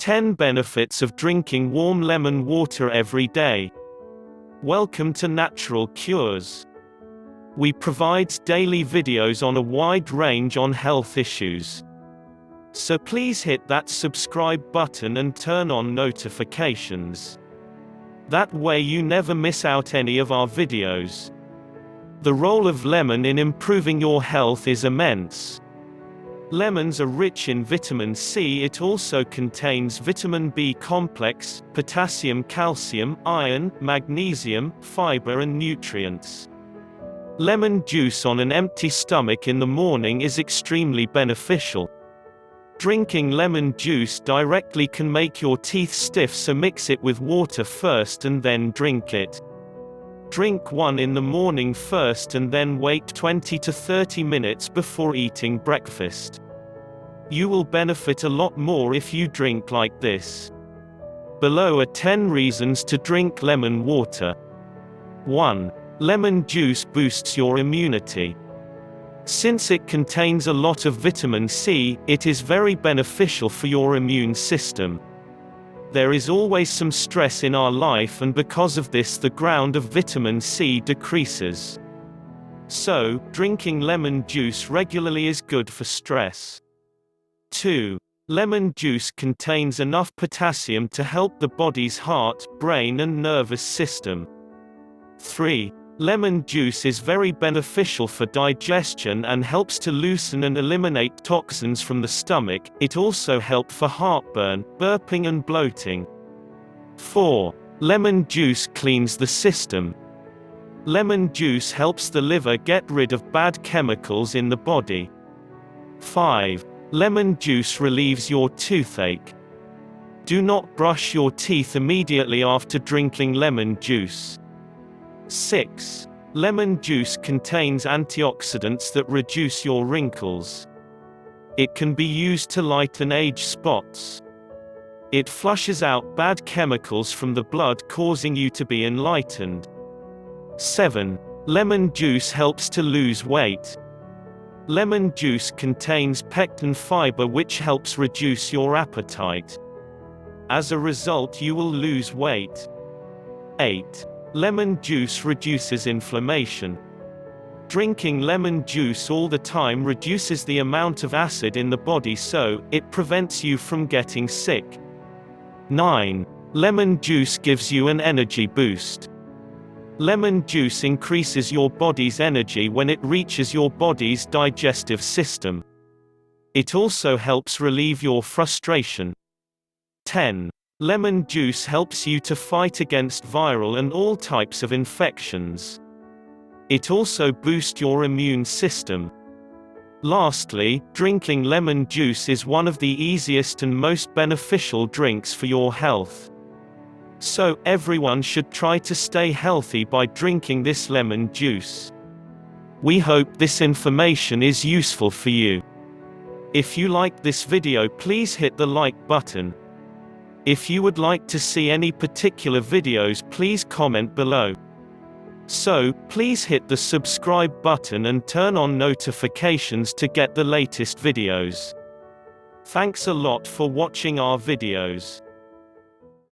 10 benefits of drinking warm lemon water every day. Welcome to Natural Cures. We provide daily videos on a wide range on health issues. So please hit that subscribe button and turn on notifications. That way you never miss out any of our videos. The role of lemon in improving your health is immense. Lemons are rich in vitamin C. It also contains vitamin B complex, potassium, calcium, iron, magnesium, fiber and nutrients. Lemon juice on an empty stomach in the morning is extremely beneficial. Drinking lemon juice directly can make your teeth stiff, so mix it with water first and then drink it. Drink one in the morning first and then wait 20 to 30 minutes before eating breakfast. You will benefit a lot more if you drink like this. Below are 10 reasons to drink lemon water. 1. Lemon juice boosts your immunity. Since it contains a lot of vitamin C, it is very beneficial for your immune system. There is always some stress in our life, and because of this the ground of vitamin C decreases. So, drinking lemon juice regularly is good for stress. 2. Lemon juice contains enough potassium to help the body's heart, brain and nervous system. 3. Lemon juice is very beneficial for digestion and helps to loosen and eliminate toxins from the stomach. It also helps for heartburn, burping and bloating. 4. Lemon juice cleans the system. Lemon juice helps the liver get rid of bad chemicals in the body. 5. Lemon juice relieves your toothache. Do not brush your teeth immediately after drinking lemon juice. 6. Lemon juice contains antioxidants that reduce your wrinkles. It can be used to lighten age spots. It flushes out bad chemicals from the blood, causing you to be enlightened. 7. Lemon juice helps to lose weight. Lemon juice contains pectin fiber, which helps reduce your appetite. As a result, you will lose weight. 8. Lemon juice reduces inflammation. Drinking lemon juice all the time reduces the amount of acid in the body, so it prevents you from getting sick. 9. Lemon juice gives you an energy boost. Lemon juice increases your body's energy when it reaches your body's digestive system. It also helps relieve your frustration. 10. Lemon juice helps you to fight against viral and all types of infections. It also boosts your immune system. Lastly, drinking lemon juice is one of the easiest and most beneficial drinks for your health. So, everyone should try to stay healthy by drinking this lemon juice. We hope this information is useful for you. If you liked this video, please hit the like button. If you would like to see any particular videos, please comment below. So, please hit the subscribe button and turn on notifications to get the latest videos. Thanks a lot for watching our videos.